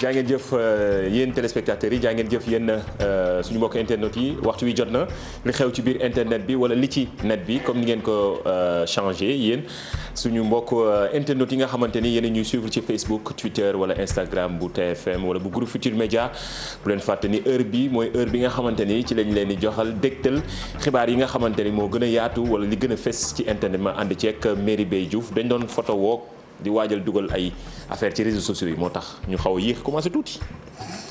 jaa ngeen jëf yéen téléspectateurs yi jaa ngeen jëf yéen suñu mbokk internet yi waxtu wi jot na li xew ci biir internet bi wala li ci net bi comme ni ngeen ko changé yéen suñu mbokk internet yi nga xamante ni yéen ñuy suivre ci Facebook Twitter wala Instagram bu TFM wala bu groupe Futur Média bu leen fàtte ni heure bi mooy heure bi nga xamante ni ci lañ leen di joxal dégtal xibaar yi nga xamante ni moo gën a yaatu wala li gën a fës ci internet ma ànd ceeg Merry Beye Diouf dañ doon photo woog di waajal dugal ay affaire ci réseaux sociaux yi moo tax ñu xaw a yéex commencé tuuti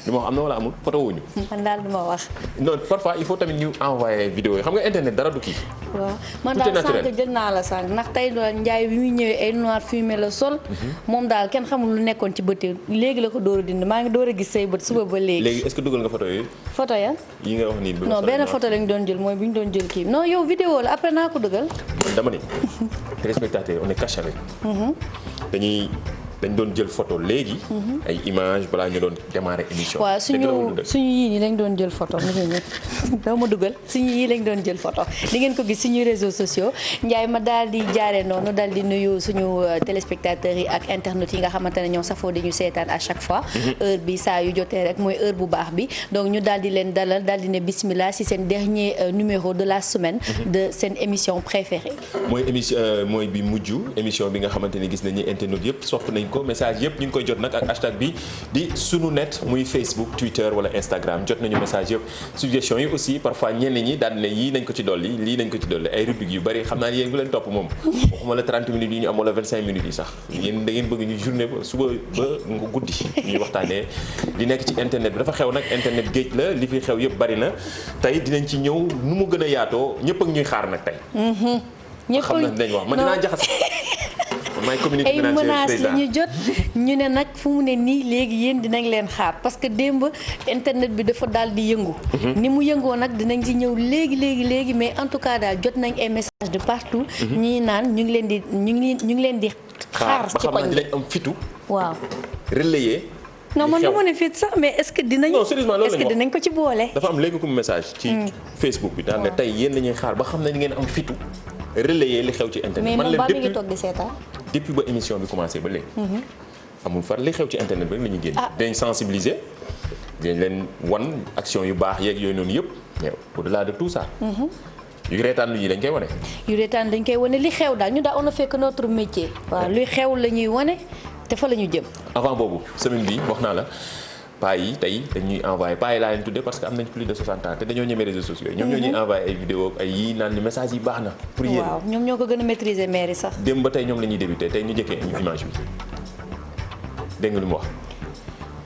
li ma wax am na wala amul photo wuñu man daal duma wax. non parfois il faut tamit ñu envoyer vidéo yi xam nga internet dara du kii. waaw man daal sànq jël naa la sànq ndax tey doon njaay bi muy ñëwee ay noir fumé la sol. moom daal kenn xamul lu nekkoon ci bët yi léegi la ko door a dindi maa ngi door a gis say bët suba ba léegi. léegi est-ce que dugal nga photo yi. photo ya yi nga wax nii. non benn photo lañ doon jël mooy bi ñu doon jël kii non yow vidéo la après naa ko dugal. dama ni téléspectateur on est cash avec. dañ doon jël photo léegi. ay image balaa ñu doon démarrer émission. waaw suñu yii nii lañ doon jël photo doo ma dugal suñu yii lañ doon jël photo di ngeen ko gis suñu réseaux sociaux Ndiaye ma daal di jaaree noonu daal di nuyu suñu téléspectateurs yi ak internautes yi nga xamante ne ñoom safoo di ñu seetaan à chaque fois. heure bi saa yu jotee rek mooy heure bu baax bi donc ñu daal di leen dalal daal di ne bismillah si seen dernier numéro de la semaine. de seen émission préférée. mooy émission mooy bi mujj émission bi nga xamante ni gis nañu internautes yëpp sopp nañ ko message yëpp ñu ngi koy jot nag ak hashtag bi di sunu net muy Facebook Twitter wala Instagram jot nañu message yëpp suggestion yi aussi parfois ñenn ñi daan ne yii nañ ko ci dolli lii nañ ko ci dolli ay rubriques yu bari xam naa ne yéen bu leen topp moom waxuma la 30 minutes yi ñu am wala 25 minutes yi sax yéen da ngeen bëgg ñu journée ba suba ba nga guddi ñuy waxtaanee li nekk ci internet bi dafa xew nag internet géej la li fi xew yëpp bari na tey dinañ ci ñëw nu mu gën a yaatoo ñëpp ak ñuy xaar nag tey xam na dinañ wax man dinaa jaxas ay menaces la ñu jot ñu ne nag fu mu ne nii léegi yéen dinañ leen xaar parce que démb internet bi dafa daal di yëngu. ni mu yëngoo nag dinañ ci ñëw léegi mais en tout cas daal jot nañ ay messages de partout. ñii naan ñu ngi leen di xaar ci koñ bi dinañ am fitu. waaw relayer. non man dama ne fit sax mais est-ce que dinañ. non sérieusement loolu est-ce que dinañ ko ci boole. dafa am léegi comme message. ci Facebook bi daan ne tey yéen la ñuy xaar ba xam ne ngeen am fitu. relayer li xew ci internet. mais moom ba mi ngi toog di seetaan. depuis ba émission bi commencé ba léegi. amul far li xew ci internet bi rek la ñuy génn. dañ sensibiliser dañ leen wan action yu baax yeeg yooyu noonu yëpp mais au-delà de tout ça. yu reetaan yi dañ koy wane. yu reetaan dañ koy wane li xew daal ñu daal on a fait que notre métier. waaw luy xew la ñuy wane te fa la ñu jëm. avant boobu semaine bi wax naa la. paa yi tey dañuy envoyé paa yi laa leen tuddee parce que am nañ plus de 60 ans te dañoo ñemee réseaux sociaux yi ñoom ñoo ñuy envoyé ay vidéo ay yii naan ni message yi baax na pour yéen waaw ñoom ñoo ko gën a maîtriser mairie sax démb ba tey ñoom la ñuy débuté tey ñu jëkkee ñu image bi dégg nga lu mu wax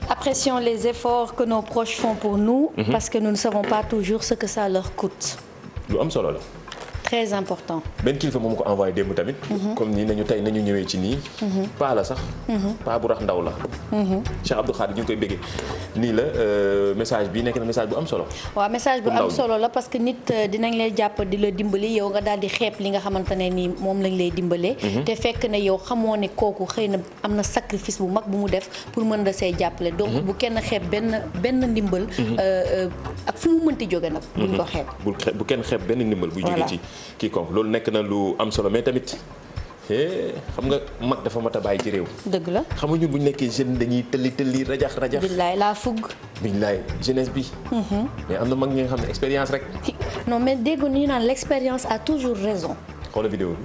apprécions les efforts que nos proches font pour nous parce que nous ne savons pas toujours ce que ça leur coûte lu am solo la très important. benn kilifa moom ko envoyé démb tamit. comme ni nañu tey nañu ñëwee ci nii. paa la sax. paa bu rax ndaw la. Cheikh Abdou Khadir ñu ngi koy bëggee nii la message bi nekk na message bu am solo. waaw message bu am solo la parce que nit dinañ lay jàpp di la dimbali yow nga daal di xeeb li nga xamante ne ni moom lañ lay dimbalee. te fekk ne yow xamoo ne kooku xëy na am na sacrifice bu mag bu mu def pour mën da say jàppale. donc bu kenn xeeb benn ndimbal. ak fu mu mënti jóge nag. buñ ko xeeb bu kenn xeeb benn ndimbal buy jóge ci. kii kon loolu nekk na lu am solo mais tamit xam nga mag dafa mat a bàyyi ci réew. dëgg la xam nga ñun bu ñu nekkee jeune dañuy tëlli rajax. billaay la fougue. billaay jeunesse bi. mais am na mag ñi nga xam ne expérience rek. non mais dégg ñu naan l'expérience a toujours raison. xoolal vidéo bi.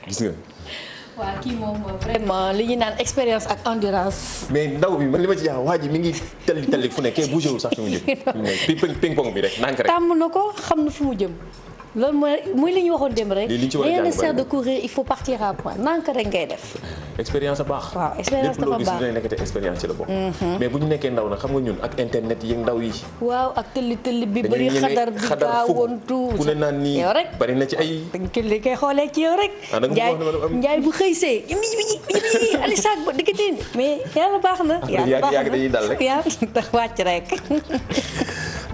gis nga. waaw kii moom vraiment li ñu naan expérience ak endurance. mais ndaw bi man li ma ci jaaxal waa ji mi ngi talli fu nekkee bougé wul sax fi mu jëm. ping pong bi rek nànk rek. tàmm na ko xam na fu mu jëm. loolu mooy li ñu waxoon démb rek. rien ne sert de courir il faut partir à point nànk rek ngay def. expérience a baax. waaw expérience dafa baax lépp loo gis dinañ nekkate expérience ci la bokk. mais bu ñu nekkee ndaw nag xam nga ñun ak internet yi ndaw yi. waaw ak tëlli bi bëri xadar bi gaawantu ku ne naan nii yow rek bari na ci ay. li koy xoolee ci yow rek. njaay bu xëy see ali saak ba dikkateen mais yàlla baax na. yàlla baax na yàgg dañuy dal rek yàlla tax wàcc rek.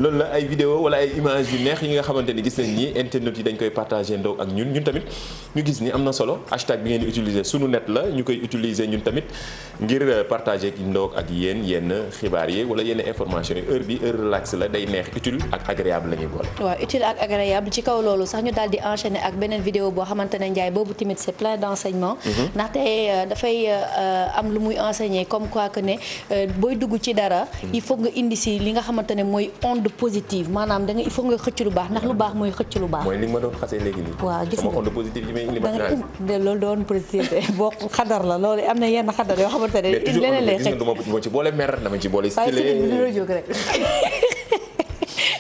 loolu la ay vidéo wala ay images yu neex yi nga xamante ni gis nañ ni internet yi dañ koy partagé ndaw ak ñun tamit ñu gis ni am na solo hashtag bi ngeen di utiliser sunu net la ñu koy utiliser ñun tamit ngir partager ak ndaw ak yéen yenn xibaar yi wala yenn information yi heure relax la day neex utile ak agréable la ñuy boole. waaw utile ak agréable ci kaw loolu sax ñu daal di enchaîner ak beneen vidéo boo xamante ne Ndiaye boobu tamit c'est plein d'enseignements. ndaxte dafay am lu muy enseigner comme quoi que ne booy dugg ci dara. il faut nga indi si li nga xamante ne mooy onde positive maanaam da nga il faut nga xëcc lu baax ndax lu baax mooy xëcc lu baax. mooy li nga ma doon xasee léegi nii. waaw gis nga sama onde positive yi may indi de loolu doon positive boo xadar la loolu am na yenn xadar yoo xamante ne. leneen lay xëcc mais toujours ci boole mer dama ci boole. stylé waaye bi dina jóg rek.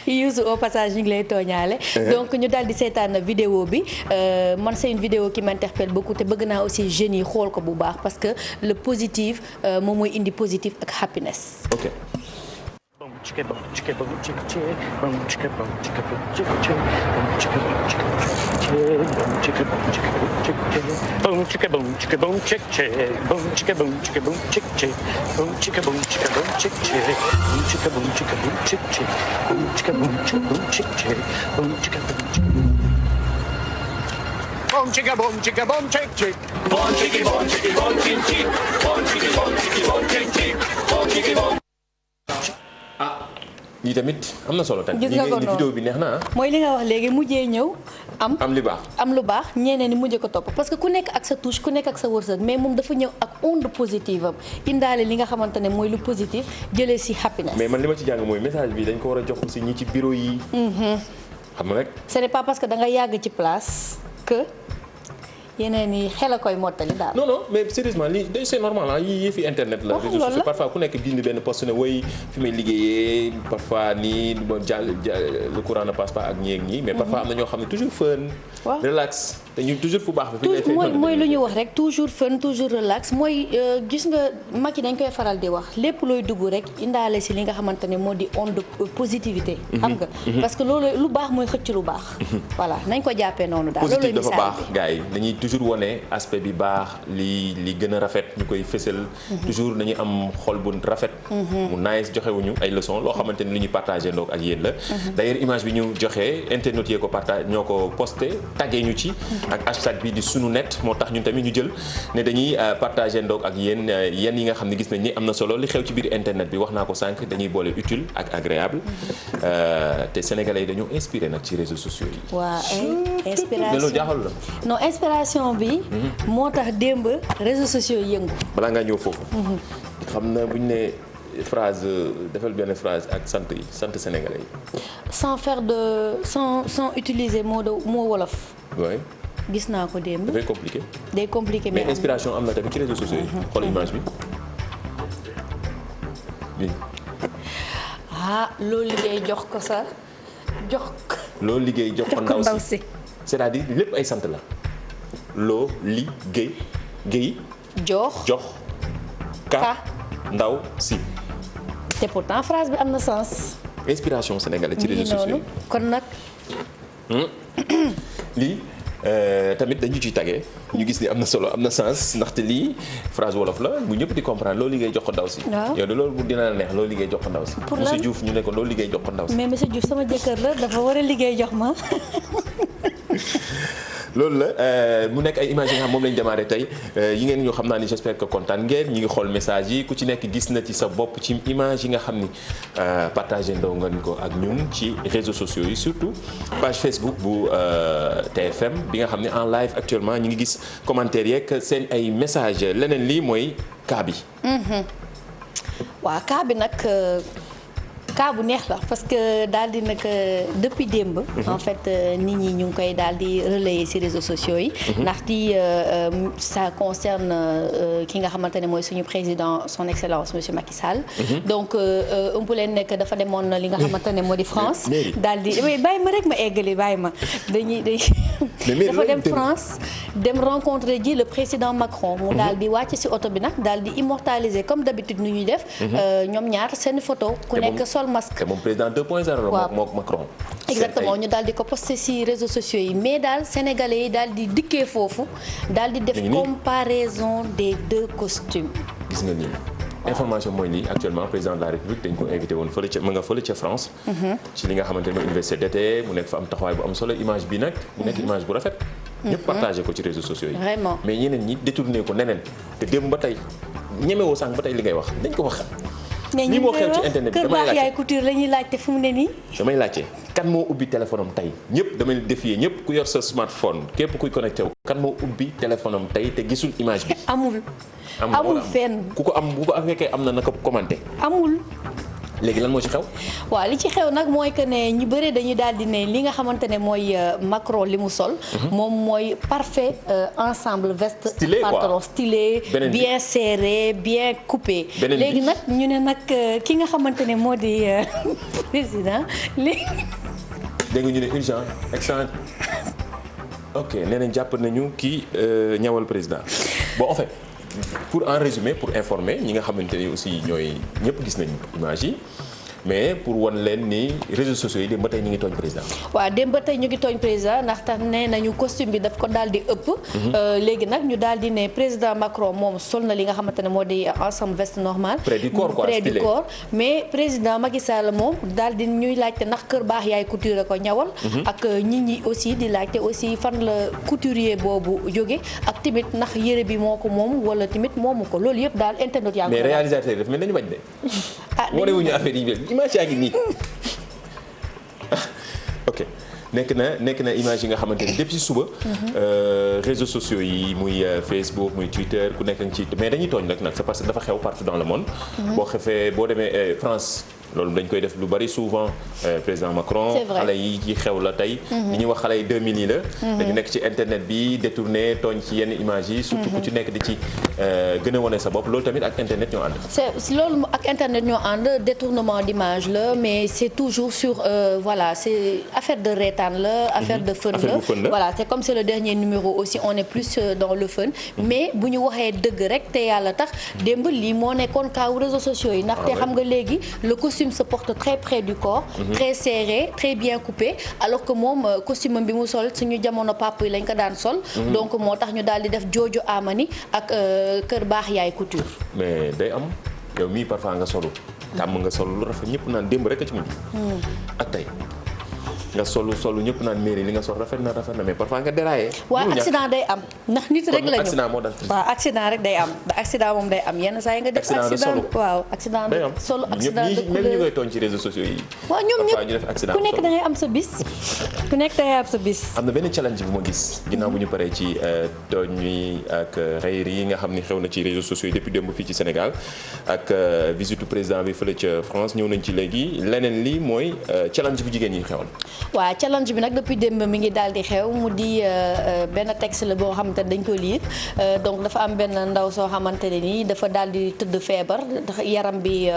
Youssou au passage ñu ngi lay tooñaale. donc ñu daal di seetaan vidéo bi man c'est une vidéo qui m'interpelle beaucoup te bëgg naa aussi jeunes yi xool ko bu baax parce que le positif moom mooy indi positif ak happiness. ok. Chicka bum chicka bum chicka chick bum chicka bum chicka bum chicka chick bum chicka bum chicka bum chicka bum chicka bum chick chick bum chicka bum chicka bum chick chick bum chicka bum chicka bum chick chick bum chicka bum chicka bum chick chick bum chicka bum chicka bum chick chick bum chicka bum chicka bum chicka bum chicka bum chick chick bum chicka bum chicka bum chick chick bum chicka bum chicka bum chick chick bum chicka bum lii tamit am na solo tamit. gis nga ko noonu vidéo bi neex na mooy li nga wax léegi mujjee ñëw. am li baax am lu baax ñeneen ni mujjee ko topp parce que ku nekk ak sa touche ku nekk ak sa wërsëg mais moom dafa ñëw ak onde positive am indaale li nga xamante ne mooy lu positif jëlee si happiness. mais man li ma ci jàng mooy message bi dañ ko war a jox aussi ñi ci bureau yi. xam nga rek. ce n'est pas parce que da nga yàgg ci place que. yeneen yi xel a koy mottali daal. non mais sérieusement lii c'est normal ah yii fi internet la. réseaux sociaux parfois ku nekk bind benn post ne woy fi may liggéeyee parfois nii bon le courant ne passe pas ak ñii ak ñii. mais parfois am na ñoo xam ne toujours fun. relax te ñu toujours fu baax. mooy lu ñu wax rek toujours fun toujours relax mooy gis nga mag yi dañ koy faral di wax lépp looy dugg rek indaale si li nga xamante ne moo di onde positivité. xam nga parce que loolu lu baax mooy xëcc lu baax. voilà nañ ko jàppee noonu daal. loolu positif dafa baax gars yi dañuy toujours wone aspect bi baax li gën a rafet ñu koy fësal. toujours nañu am xol bu rafet. mu nice joxewuñu ay leçons loo xamante ni lu ñuy partagé ndoog ak yéen la. d'ailleurs image bi ñu joxee internautes yee ko partagé ñoo ko posté taggé ñu ci. ak hashtag bi di sunu net moo tax ñun tamit ñu jël ne dañuy partagé ndoog ak yéen yi nga xam ne gis nañ ni am na solo li xew ci biir internet bi wax naa ko sànq dañuy boole utile ak agréable te sénégalais yi dañoo inspiré nag ci réseaux sociaux yi. waaw inspiration mais loolu jaaxal la. non inspiration bi. moo tax démb réseaux sociaux yëngu. balaa ngaa ñëw foofu. xam na bu ñu nee phrase defal benn phrase ak sant yi sant sénégalais yi. sans utiliser mot wolof. oui. gis naa ko démb. dafay compliqué. day compliqué mais inspiration am na tamit ci réseaux sociaux yi. xool image bi. loolu liggéey jox ko sa jox. loolu liggéey jox ko ndaw si c'est-à-dire lépp ay sant la. loo liggéey jox ka ndaw si. te pourtant phrase bi am na sens. inspiration sénégalaise ci réseaux sociaux yi kon nag. lii tamit dañu ciy tagee ñu gis ni am na solo am na sens ndaxte lii phrase wolof la bu ñëpp di comprendre loolu liggéey jox ko ndaw si. yow de loolu bu dina la neex loolu liggéey jox ko ndaw si. pour monsieur Diouf ñu ne ko loolu liggéey jox ko ndaw si. mais monsieur Diouf sama jëkkër la dafa war a liggéey jox ma. loolu la mu nekk ay images yi nga xam moom lañ démarré tey yi ngeen ñoo xam naa ni j'espère que kontaan ngeen ñi ngi xool message yi ku ci nekk gis na ci sa bopp ci image yi nga xam ni partagé ndaw ngeen ko ak ñun ci réseaux sociaux yi surtout page Facebook bu TFM bi nga xam ne en live actuellement ñi ngi gis commentaires yeeg seen ay messages leneen lii mooy cas bi. waaw cas bi nag. cas bu neex la parce que daal di nag depuis démb. en fait nit ñi ñu ngi koy daal di relayer ci réseaux sociaux yi. ndaxte ça concerne ki nga xamante ne mooy suñu président son excellence monsieur Macky Sall. donc ëmp leen nekk dafa demoon li nga xamante ne moo di France. daal di bàyyi ma rek ma eggali bàyyi ma dañuy dafa dem France dem rencontrer ji le président Macron. mu daal di wàcc ci oto bi nag daal di immortaliser comme d'habitude nu ñuy def. ñoom ñaar seen photo ku nekk sol masque. te moom président 2.0 la moom Macron. exactement ñu daal di ko posté ci réseaux sociaux yi mais daal sénégalais yi daal di dikkee foofu daal di def comparaison des deux costumes. gis nga nii information mooy nii actuellement président de la République dañ ko invité woon fële ca ma nga fële ca France. ci li nga xamante ne université d'été mu nekk fa am taxawaay bu am solo image bi nag. mu nekk image bu rafet. ñëpp partagé ko ci réseaux sociaux yi. vraiment mais ñeneen ñi détourné ko neneen te démb ba tey ñemewoo sànq ba tey li ngay wax dañ ko wax. lii moo xew ci internet bi Kër Baax Yaay Couture la ñuy laajte fu mu ne nii. damay laajte kan moo ubbi téléphone am tey ñëpp damay défier ñëpp ku yor sa smartphone képp kuy connecté wu kan moo ubbi téléphone am tey te gisul image bi. amul fenn. ku ko am bu ko fekkee am na naka commenté. amul. léegi lan moo ci xew. waaw li ci xew nag mooy que ne ñu bëri dañu daal di ne li nga xamante ne mooy Macron li mu sol. moom mooy parfait ensemble veste. stylé quoi pantalon stylé. bien serré bien coupé. léegi nag ñu ne nag ki nga xamante ne moo di président léegi. dégg nga ñu ne urgent excellent. ok nee nañ jàpp nañu kii ñawal président bon en fait. pour en résumé pour informer ñi nga xamante ni aussi ñooy ñëpp gis nañu image yi mais pour wan leen ni réseaux sociaux yi démb ba tey ñu ngi tooñ président. waaw démb ba tey ñu ngi tooñ président ndax tax nee nañu costume bi daf ko daal di ëpp. léegi nag ñu daal di ne président Macron moom sol na li nga xamante ne moo di ensemble veste normale. près du corps quoi près du corps mais président Macky Sall moom daal di ñuy laajte ndax Kër Baax Yaay Couture ko ñawal. ak nit ñi aussi di laajte aussi fan la couturier boobu jóge ak tamit ndax yére bi moo ko moom wala tamit moomu ko loolu yëpp daal internet yaa ngi ko. mais réalisateur yi daf mel nañu bañ de. wane wuñu affaire yi image yaa ngi nii ok nekk na image yi nga xamante ni depuis suba. réseaux sociaux yi muy Facebook muy Twitter ku nekk ci mais dañuy tooñ nag c'est parce que dafa xew partout dans le monde. boo demee France. loolu dañ koy def lu bari souvent président Macron xale yi ci xew la tey li ñuy wax xale yi 2000 yi la dañu nekk ci internet bi détourné tooñ ci yenn images yi surtout ku ci nekk di ci gën a wane sa bopp loolu tamit ak internet ñoo ànd loolu ak internet ñoo ànd détournement d'image la mais c'est toujours sur voilà c'est affaire de reetaan la affaire de fun la voilà c'est comme c'est le dernier numéro aussi on est plus dans le fun mais bu ñu waxee dëgg rek te yàlla tax démb lii moo nekkoon kaaw réseaux sociaux yi ndaxte xam nga léegi le costume se porte très près du corps. Très serré très bien coupé alors que moom costume bi mu sol suñu jamono papa yi lañ ko daan sol. donc moo tax ñu daal di def Jojo Amani ak Kër Baax Yaay Couture. mais day am yow mii parfois nga solu tàmm nga sol lu rafet ñëpp naan démb rek a ci mujj. ak tey nga solu ñëpp naan mairie li nga sol rafet na mais parfois nga déraillé. waaw accident day am ndax nit rek lañu accident moo dal waaw accident rek day am accident moom day am yenn saa yi nga def accident waaw accident de solo accident de couleur même ñu koy tooñ ci réseaux sociaux yi. waaw ñoom ñëpp ku nekk da ngay am sa bis ku nekk da ngay am sa bis. am na benn challenge bu ma gis ginnaaw bu ñu paree ci tooñ yi ak reyri yi nga xam ni xew na ci réseaux sociaux yi depuis démb fii ci Sénégal ak visite président bi fële ca France ñëw nañ ci léegi leneen li mooy challenge bu jigéen ñi xewal. waaw challenge bi nag depuis démb mi ngi daal di xew mu di benn texte la boo xamante ne dañ ko lire donc dafa am benn ndaw soo xamante ne nii dafa daal di tëdd feebar yaram bi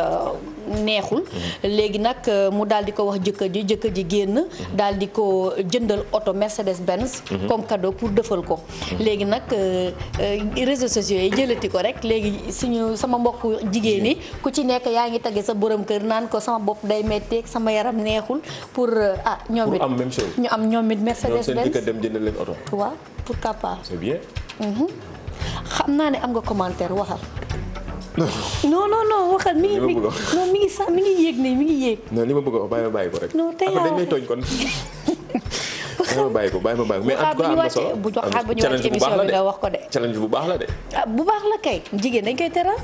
neexul. léegi nag mu daal di ko wax jëkkër ji génn. daal di ko jëndal oto Mercedes Benz. comme cadeau pour defal ko. léegi nag réseaux sociaux yi jëlati ko rek léegi sama mbokk jigéen ñi ku ci nekk yaa ngi tagge sa borom kër naan ko sama bopp day metteeg sama yaram neexul pour ñoom it pour am même chose. ñu am ñoom it Mercedes Benz ñoom seen dem jëndal leen oto. waaw pourquoi pas. c'est bien. xam naa ne am nga commentaire waxal. non waxal mi ngi yéeg nii mi ngi yéeg. non li ma bëgg a wax bàyyi ko rek. non tey dañ lay tooñ kon. bàyyi ko mais en tout cas am na solo bu ñu wàcc émission bi nga wax ko de. challenge bu baax la de. bu baax la kay jigéen dañ koy teral.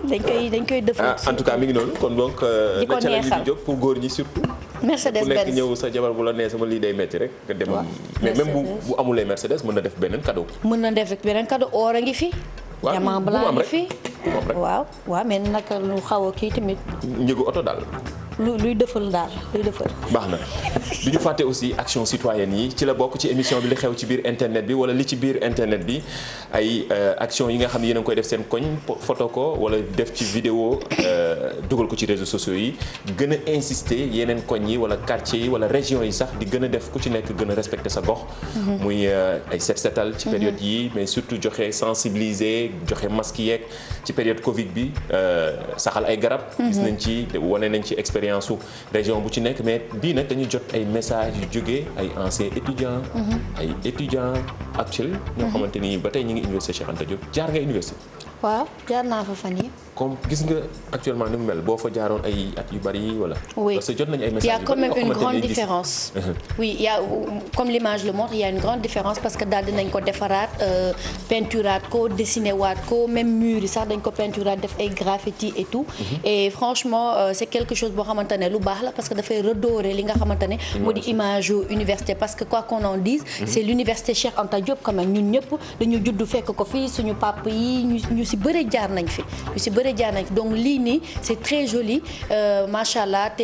dañ koy def. en tout cas mi ngi noonu kon donc. di ko challenge neexal bi jóg pour góor ñi surtout. Mercedes ku nekk Benz ñëw sa jabar bu la nee sama lii day metti rek nga dem. mais même bu amulee Mercedes mën na def beneen cadeau. mën na def beneen cadeau or a ngi fi. diamant blanc ngi fi. waaw mais naka lu xaw a kii tamit. njëgu oto daal. luy defal daal luy defal. baax na du ñu fàtte aussi action citoyenne yi ci la bokk ci émission bi li xew ci biir internet bi wala li ci biir internet bi ay action yi nga xam ne yéen a ngi koy def seen koñ photo ko wala def ci vidéo dugal ko ci réseaux sociaux yi gën a insister yeneen koñ yi wala quartier yi wala région yi sax di gën a def ku ci nekk gën a respecter sa gox. muy ay set setal ci période yi mais surtout joxe sensibiliser joxe masque yeeg ci période Covid bi saxal ay garab. gis nañ ci wane nañ ci expérience su région bu ci nekk mais bii nag dañuy jot ay messages yu jógee ay anciens étudiants. ay étudiants actuels. ñoo xamante ni ba tey ñu ngi université Cheikh Anta Diop jaar nga université. waaw jaar naa fa fan yi comme gis nga actuellement ni mu mel boo fa jaaroon ay at yu bari wala. oui parce que jot nañu ay messages il y a quand même une grande différence. oui il y a comme l'image le montre il y a une grande différence parce que daal dinañ ko defaraat peinturaat ko dessiné waat ko même mur yi sax dañ ko peinturaat def ay graffiti et tout. et franchement c'est quelque chose boo xamante ne lu baax la parce que dafay redorer li nga xamante ne. moo di image université parce que quoi qu'on en dise. c'est l'université Cheikh Anta Diop quand même ñun ñëpp dañu judd fekk ko fii suñu papa yi ñu si bëre jaar nañ fi donc lii nii c'est très joli macha allah te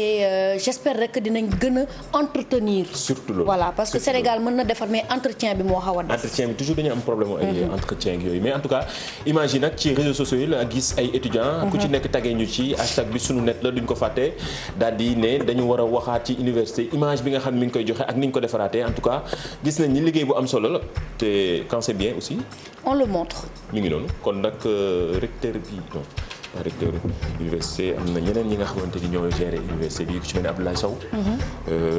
j'espère rek dinañ gën a entretenir. surtout loolu voilà parce que Sénégal mën na defar mais entretien bi moo xaw a des. entretien bi toujours dañu am problème ay entretien ak yooyu mais en tout cas image yi nag ci réseaux sociaux yi la gis ay étudiants. ku ci nekk taggee ñu ci hashtag bi sunu net la duñ ko fàtte daal di ne dañu war a waxaat ci université image bi nga xam ne mi ngi koy joxe ak ni ñu ko defaraatee en tout cas gis nañ ni liggéey bu am solo la te quand c'est bien aussi. on le montre. mi ngi noonu kon nag recteur bi non. recteur université am na ñeneen ñi nga xamante ni ñoo géré université bi ku ci mel ne Abdoulaye Sow.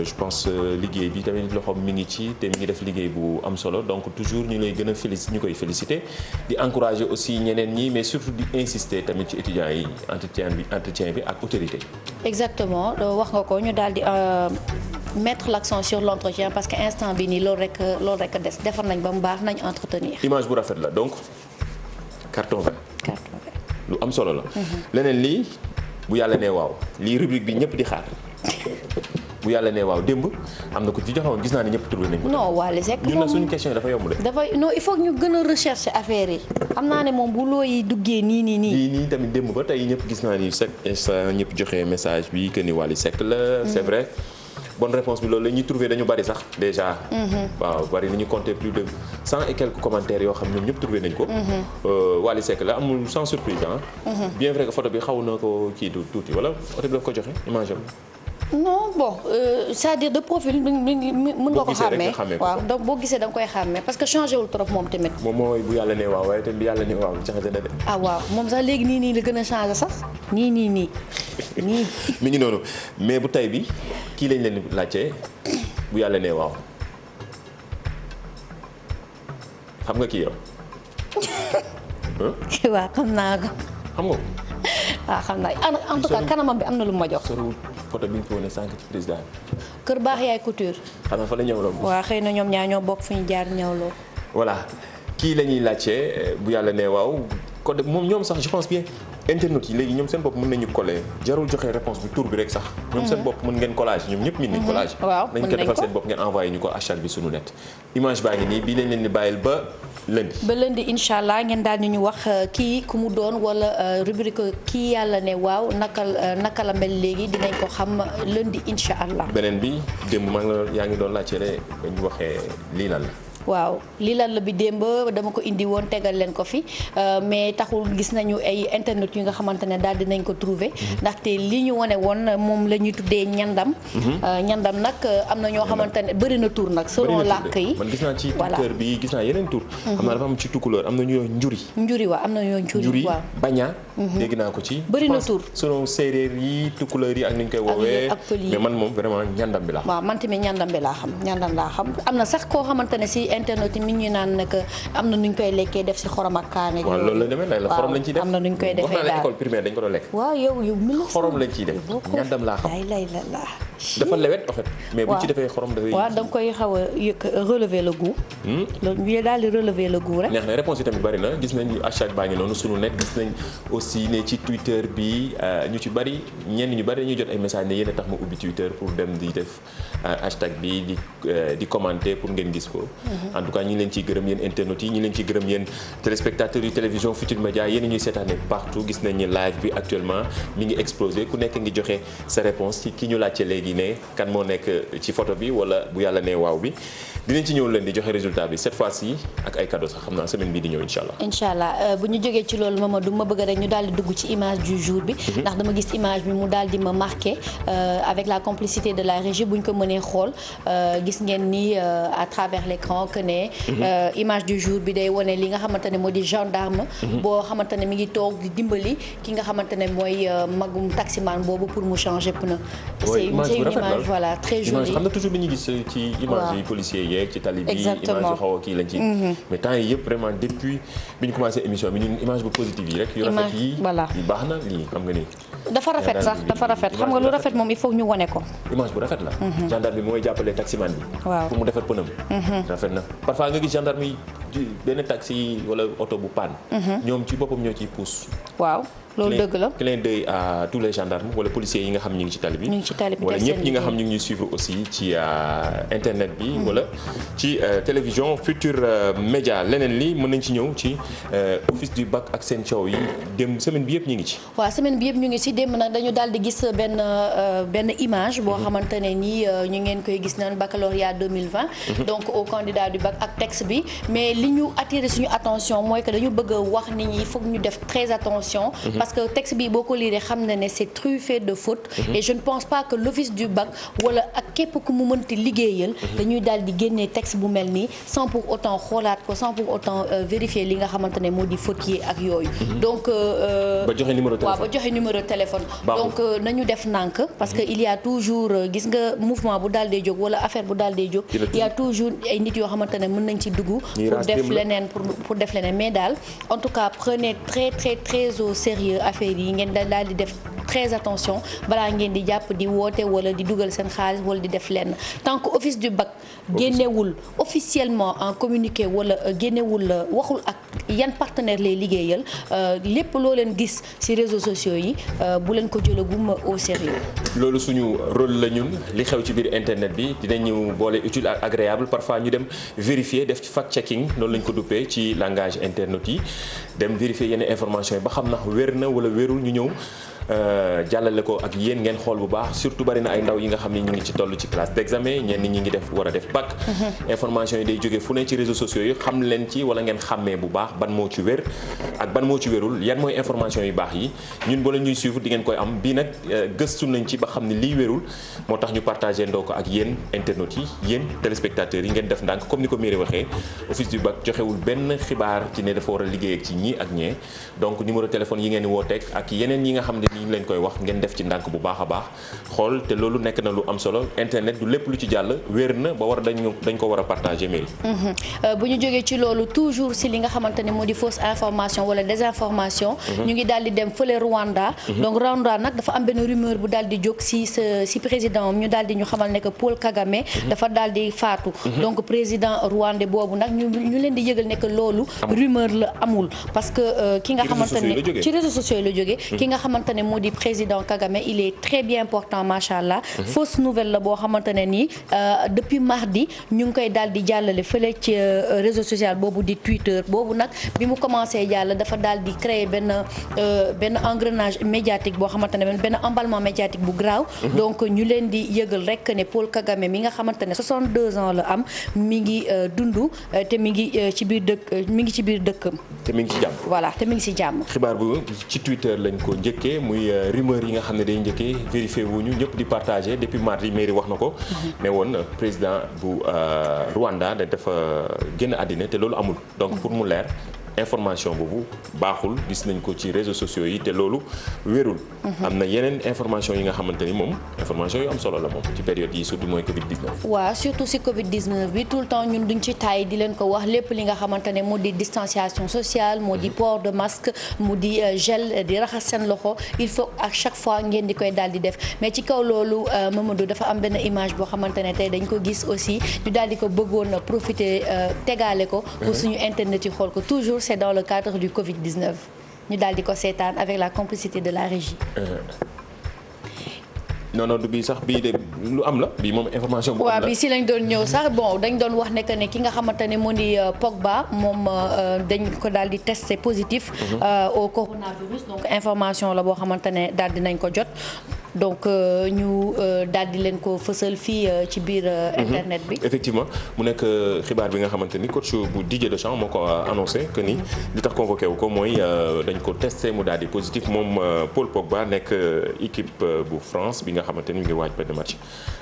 je pense liggéey bi tamit loxoom mi ngi ci te mi ngi def liggéey bu am solo donc toujours ñu lay gën a ñu koy féliciter di encourager aussi ñeneen ñi mais surtout di insister tamit ci étudiants yi entretien bi ak autorité. exactement wax nga ko ñu daal di mettre l'accent sur l'entretien parce que instant bi nii loolu rek des defar nañ ba mu baax nañ entretenir. image bu rafet la donc carton vert. lu am solo la. leneen lii bu yàlla nee waaw lii rubrique bi ñëpp di xaar bu yàlla nee waaw démb am na ko ci joxewoon gis naa ne ñëpp trouvé nañ ko. non Wally Seck ñun nag suñu question yi dafa yomb de. non il faut que ñu gën a rechercher affaire yi xam naa ne moom bu loo yi duggee nii. lii nii tamit démb ba tey ñëpp gis naa ni chaque instant ñëpp joxe message bi que ni Wally Seck la. c'est vrai. bonne réponse bi loolu la ñuy trouvé dañu bari sax déjà. waaw bari nañu compter plus de 100 et quelques commentaires yoo xam ne ñoom ñëpp trouvé nañ ko. Wally Seck la amul sans surprise bien vrai que photo bi xaw na ko kii tuuti wala photo bi daf ko joxe image am. non bon c'est-à-dire de profil mën nga ko xàmmee waaw donc boo gisee da nga koy xàmmee parce que changé wul trop moom tamit. moom mooy bu yàlla nee waaw waaye tamit bu yàlla nee waaw changé na de. ah waaw moom sax léegi nii la gën a changé sax nii. mi ngi noonu mais bu tay bi kii lañ leen laajte bu yàlla nee waaw xam nga kii yow. waaw xam naa ko. xam nga ko. waaw xam naa en tout cas kanamam bi am na lu ma jox. soriwul photo bi ñu ko wane sànq ci président bi. Kër Baax yaay couture. xam nga fa la ñëwloo. waaw xëy na ñoom ñaa ñoo bokk fu ñu jaar ñëwloo. voilà kii la ñuy laajte bu yàlla nee waaw kon moom ñoom sax je pense bien internautes yi léegi ñoom seen bopp mën nañu coller jarul joxe réponse bi tur bi rek sax. ñoom seen bopp mën ngeen collage ñoom ñëpp mën nañ collage. waaw mën nañ ko nañ ko defal seen bopp ngeen envoyé ñu ko hashtag bi sunu net. image baa ngi nii bii lañ leen di bàyyil ba lundi incha allah ngeen daal di ñu wax kii ku mu doon wala rubrique kii yàlla ne waaw naka la mel léegi dinañ ko xam lundi incha allah. beneen bi démb yaa ngi doon laajte rek ba ñu waxee lii lan la. waaw lii lan la bi démb dama ko indi woon tegal leen ko fi mais taxul gis nañu ay internet yu nga xamante ne daal dinañ ko trouver ndaxte li ñu wane woon moom la ñuy tuddee ñandam. ñandam nag am na ñoo xamante ne bëri na tur nag selon làkk yi. man gis naa ci Twitter bi gis naa yeneen tur. xam naa dafa am ci tukulóor am na ñu njuri. njuri waaw am na ñoo njuri waaw baña dégg naa ko ci. bëri na tur selon séeréer yi tukulóor yi ak ni ñu koy woowee. mais man moom vraiment ñandam bi laa xam. waaw man tamit ñandam bi laa xam ñandam laa xam am na sax koo xamante ne si internet yi mi ngi naan nag am na nuñ koy lekkee def si xorom ak kaane. waaw loolu la demee la xorom lañ ciy def am na nuñ koy defee daal wax naa la école primaire dañ ko doon lekk. waaw yow xorom lañ ciy def ñandam laa xam. dafa lewet en fait. mais bu ci defee xorom dafay. waaw da nga koy xaw a yëkk relever le goût. loolu daal di relever le goût rek. neex na réponse yi tamit bari na gis nañ hashtag baa ngi noonu sunu net gis nañ aussi ne ci Twitter bi ñu ci bari ñenn ñu bari dañuy jot ay message ne yéen a tax ma ubbi Twitter pour dem di def hashtag bi di commenter pour ngeen gis ko. en tout cas ñi leen ciy gërëm yéen internautes yi ñi leen ciy gërëm yéen téléspectateurs yu télévision Futurs Médias yéen ñuy seetaane partout gis nañ ne live bi actuellement mi ngi explosé ku nekk ngi joxe sa réponse ci ki ñu laajte léegi ne kan moo nekk ci photo bi wala bu yàlla ne waaw bi dinañ ci ñëw leen di joxe résultat bi cette fois-ci ak ay cadeaux sax xam naa semaine bii di ñëw incha allah bu ñu jógee ci loolu Mamadou ma bëgg rek ñu daal di dugg ci image du jour bi ndax dama gis image bi mu daal di ma marqué avec la complicité de la régie bu ñu ko mënee xool gis ngeen ni à travers l'écran que ne image du jour bi day wone li nga xamante ne moo di gendarme boo xamante ne mi ngi toog di dimbali ki nga xamante ne mooy magum taximan boobu pour mu changer pneu. c'est une image voilà très jolie. xam nga toujours dañuy gis ci image yi policiers yeeg ci tali bi image yu xaw a kii lañ ci mais temps yi yëpp vraiment depuis bi ñu commencé émission bi ñun image bu positive yi rek yu rafet yi yu baax na lii xam nga ni dafa rafet sax dafa rafet xam nga lu rafet moom il faut ñu wone ko image bu rafet la gendarme bi mooy jàppale taximan bi pour mu defar pneu rafet na parfois nga gis gendarme yi benn taxi wala oto bu panne ñoom ci boppam ñoo ciy pousse waaw loolu dëgg la clin d'œil à tous les gendarmes wala policiers yi nga xam ñu ngi ci tali bi wala ñëpp ñi nga xam ñu ngi ñuy suivre aussi ci internet bi wala ci télévision Futurs Médias leneen li mën nañ ci ñëw ci office du bac ak seen coow yi dem semaine bi yëpp ñu ngi ci waaw semaine bi yëpp ñu ngi ci démb nag dañu daal di gis benn image boo xamante ne nii ñu ngeen koy gis naan baccalauréat 2020 donc au candidat du bac ak texte bi mais li ñu attiré suñu attention mooy que dañu bëgg a wax nit ñi il faut que ñu def très attention parce que texte bi boo ko liiree xam na ne c'est truffé de fautes et je ne pense pas que l'office du bac wala ak képp ku mu mënti liggéeyal dañuy daal di génnee texte bu mel nii sans pour autant xoolaat ko sans pour autant vérifier li nga xamante ne moo di fautes yi ak yooyu donc ba joxe numéro téléphone waaw ba joxe numéro téléphone donc nañu def nànk parce que il y a toujours gis nga mouvement bu daal dee jóg wala affaire bu daal dee jóg il y a toujours ay nit yoo xamante ne mën nañ ci dugg pour def leneen pour def leneen mais daal en tout cas prenez très au sérieux affaire yi ngeen daal di def très attention balaa ngeen di jàpp di woote wala di dugal seen xaalis wala di def lenn tant que office du bac génnewul officiellement en communiqué wala génnewul waxul ak yan partenaire lay liggéeyal lépp loo leen gis ci réseaux sociaux yi bu leen ko jëlagum au sérieux loolu suñu rôle la ñun li xew ci biir internet bi dinañu boole utile ak agréable parfois ñu dem vérifier def fact checking noonu lañ ko duppee ci langage internet yi dem vérifier yenn information yi ba xam na wér na wala wérul ñu ñëw jàllale ko ak yéen ngeen xool bu baax surtout bari na ay ndaw yi nga xam ne ñu ngi ci toll ci classe d'examen ñenn ñi ngi war a def bac information yi day jógee fu ne ci réseaux sociaux yi xam leen ci wala ngeen xàmmee bu baax ban moo ci wér ak ban moo ci wérul yan mooy information yu baax yi ñun boo la ñuy suivre di ngeen koy am bii nag gëstu nañ ci ba xam ne lii wérul moo tax ñu partagé ndoo ko ak yéen internautes yi yéen téléspectateurs yi ngeen def ndànk comme ni ko Miri waxee office du bac joxewul benn xibaar ci ne dafa war a liggéey ak ci ñii ak ñee donc numéro téléphone yi ngeen wooteek ak yeneen yi nga xam ne ñu leen koy wax ngeen def ci ndànk bu baax a baax xool te loolu nekk na lu am solo internet du lépp lu ci jàll wér na ba war dañ ko war a partager Mairie. bu ñu jógee ci loolu toujours si li nga xamante ne moo di fausse information wala désinformation. ñu ngi daal di dem fële Rwanda. donc Rwanda nag dafa am benn rumeur bu daal di jóg si président am ñu daal di ñu xamal ne que Paul Kagame. dafa daal di faatu. donc président rwandais boobu nag ñu leen di yëgal ne que loolu. rumeur la amul parce que ki nga xamante ne ci réseaux sociaux yi la jógee ki nga xamante ne ne moo di président Kagame il est très bien portant macha allah. Fausse nouvelle la boo xamante ne nii depuis mardi ñu ngi koy daal di jàllale fële ci réseau social boobu di Twitter boobu nag bi mu commencé jàll dafa daal di créer benn engrenage médiatique boo xamante ne benn emballement médiatique bu graaw. donc ñu leen di yëgal rek ne Paul Kagame mi nga xamante ne 62 ans la am mi ngi dundu te mi ngi ci biir dëkkam. te mi ngi ci jàmm. voilà te mi ngi ci jàmm. xibaar bu ci Twitter lañ ko njëkkee muy rumeur yi nga xam ne day njëkkee vérifié wuñu ñëpp di partagé depuis mardi mairie wax na ko. ne woon président bu Rwanda dafa génn àddina te loolu amul donc pour mu leer. information boobu baaxul gis nañ ko ci réseaux sociaux yi te loolu wérul. am na yeneen information yi nga xamante ni moom information yu am solo la moom ci période yi surtout mooy Covid 19. waaw surtout si Covid 19 bi tout le temps ñun duñ ci taay di leen ko wax lépp li nga xamante ne moo di distanciation sociale moo di port de masque mu di gel di raxas seen loxo il faut à chaque fois ngeen di koy daal di def mais ci kaw loolu Mamadou dafa am benn image boo xamante ne tey dañ ko gis aussi ñu daal di ko bëggoon profiter tegaale ko. pour suñu internet yi xool ko toujours. c'est dans le cadre du Covid-19 ñu daal di ko seetaan avec la complicité de la régie. non du bii sax bii de lu am la bii moom information bu am la waaw bii si lañ doon ñëw sax bon dañ doon wax ne que ne ki nga xamante ne moo di Pogba moom dañ ko daal di testé positif. au coronavirus donc information la boo xamante ne daal di nañ ko jot. donc ñu daal di leen ko fësal fii ci biir internet bi. effectivement mu nekk xibaar bi nga xamante ni coach bu Didier Deschamps moo ko annoncé que ni li tax convoqué wu ko mooy dañ ko testé mu daal di positif moom Paul Pogba nekk équipe bu France bi nga xamante ni mu ngi waaj benn match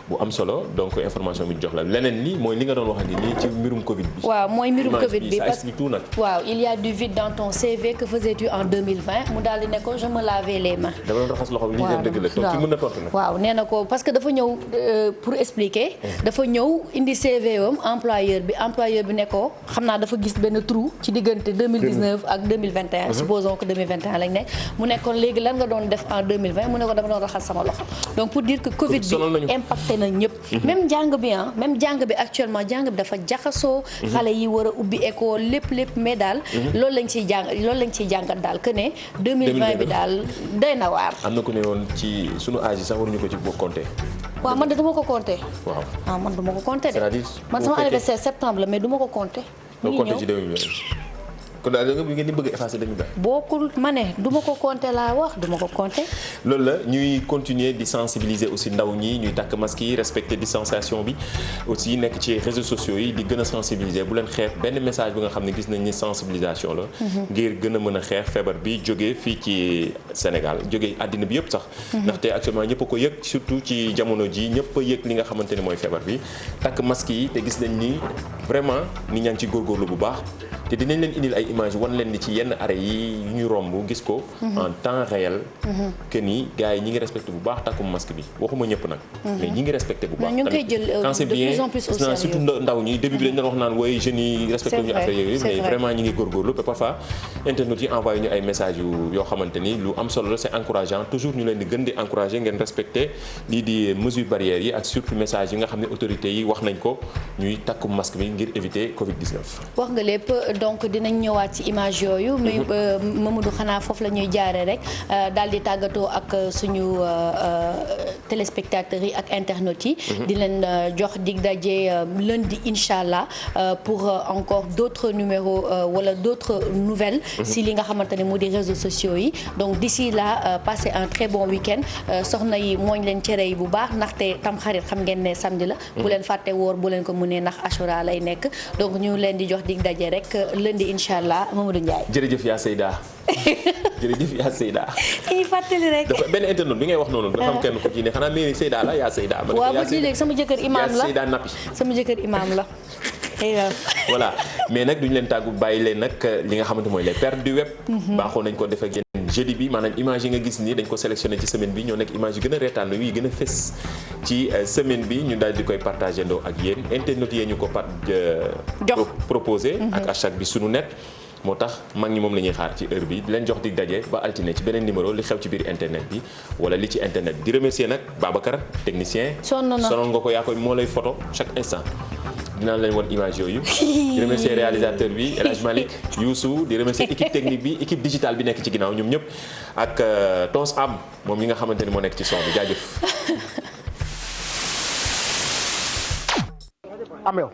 bu am solo donc information bi jox la leneen li mooy li nga doon wax nii ci mbirum Covid bi. waaw mooy mbirum Covid bi parce que tout nag. waaw il y a du vide dans ton CV que faisais-tu en 2020 mu daal di ne ko je me lavais les mains. dama doon raxas loxo bi li leen dëgg la. mën na tontu nag. waaw nee na ko parce que dafa ñëw pour expliquer. dafa ñëw indi CV am employeur bi ne ko xam naa dafa gis benn trou ci diggante 2019 ak 2021. supposons que 2021 lañ nekk mu nekkoon léegi lan nga doon def en 2020 mu ne ko dama doon raxas sama loxo donc pour dire que Covid bi impacté na ñëpp. même jàng bi actuellement jàng bi dafa jaxasoo. xale yi war a ubbi école lépp mais daal. loolu lañ ciy jàngat daal que ne 2020 bi daal doy na waar. am na ku ne woon ci sunu âge sax waruñu ko ci compter. waaw man de duma ko compter. waaw man duma ko compter de. c'est-à-dire man sama anniversaire septembre la mais duma ko compter. mu ngi ñëw ci 2020 kon daal da nga ngeen di bëgg a effacer 2020. bokkul ma ne duma ko compter laa wax duma ko compter. loolu la ñuy continuer di sensibiliser aussi ndaw ñi ñuy takk masque yi respecter distanciation bi aussi nekk ci réseaux sociaux yi di gën a sensibiliser bu leen xeex benn message bi nga xam ne gis nañ ni sensibilisation la. ngir gën a mën a xeex feebar bi jógee fii ci Sénégal jógee àddina bi yëpp sax. ndaxte actuellement ñëpp a ko yëg surtout ci jamono ji ñëpp a yëg li nga xamante ne mooy feebar bi takk masque yi te gis nañ ni vraiment nit ñaa ngi ci góorgóorlu bu baax. te dinañ leen indil ay image wan leen ni ci yenn arrêt yi ñu romb gis ko en temps réel que ni gars yi ñi ngi respecté bu baax takkum masque bi waxuma ñëpp nag mais ñi ngi respecté bu baax quand c'est bien surtout ndaw ñi début bi dañ doon wax naan wooy jeunes yi respecté ñu affaire yooyu mais vraiment ñi ngi góorgóorlu te parfois internautes yi envoyé ñu ay messages yoo xamante ni lu am solo la c'est encourageant toujours ñu leen di gën di encourager ngeen respecté lii di mesures barrières yi ak surtout message yi nga xam ne autorités yi wax nañ ko ñuy takkum masque bi ngir éviter Covid-19 wax nga lépp donc dinañ ñëwaat ci image yooyu mais Mamadou xanaa foofu la ñuy jaaree rek daal di tàggatoo ak suñu téléspectateurs yi ak internautes yi di leen jox dig daje lundi inchallah pour encore d'autres numéros wala d'autres nouvelles si li nga xamante ne moo di réseaux sociaux yi donc d'ici là passez un très bon week-end soxna yi mooñ leen cere yi bu baax ndaxte Tamxarit xam ngeen ne samedi la bu leen fàtte woor bu leen ko mënee ndax Ashura lay nekk donc ñu leen di jox dig daje rek lundi inchallah Mamadou Ndiaye. jërëjëf yaa Seyda jërëjëf yaa Seyda. dañuy fàttali rek. dafa benn internet bi ngay wax noonu. dafa am kenn ko ci ne xanaa mairie Seyda la yaa Seyda. waaw ba léegi sama jëkkër imam la yaa Seyda nappi. sama jëkkër imam la. voilà mais nag duñu leen tàggu bàyyi leen nag li nga xamante mooy les perles du web. baaxoo nañ ko def ak yéen jeudi bi maanaam image yi nga gis nii dañ ko sélectionné ci semaine bi ñoo nekk image yu gën a reetaan yi gën a fës ci semaine bi ñu daal di koy partagé ndoo ak yéen internet yee ñu ko proposé ak hashtag bi sunu net moo tax mag ñi moom la ñuy xaar ci heure bi di leen jox dig daje ba altine ci beneen numéro li xew ci biir internet bi wala li ci internet di remercier nag Babacar technicien sonal nga ko yaa koy moo lay photo chaque instant dinaa leen woon image yooyu. di remercier réalisateur bi El Hadj Malick Youssou di remercier équipe technique bi équipe digitale bi nekk ci ginnaaw ñoom ñëpp ak Tons Am moom mi nga xamante ni moo nekk ci son bi jaajëf. am yow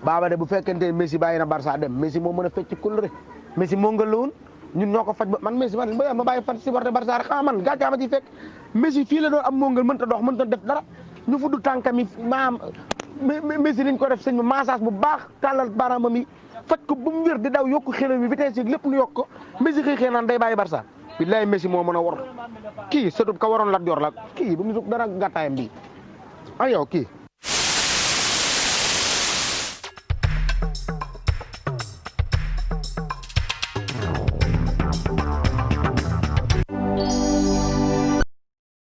baaba de bu fekkente ne Messi bàyyi na Barça dem Messi moo mën a fecc kulre Messi moo nga lawoon ñun ñoo ko faj ba man Messi man ma bàyyi fan supporter Barça rek xam man gàcce ma ci fekk Messi fii la doon am moo nga mënta dox mënta def dara ñu fudd tànkam yi maam Messi liñ ko def sëñ bi massage bu baax tàllal baaraamam yi faj ko ba mu wér di daw yokku xelam yi vitesse yi lépp lu yokk ko Messi xëy naan day bàyyi Barça billahi Messi moo mën a war kii surtout ka waroon Lat Dior la kii bu mu dara gàttaayam bi ay yow kii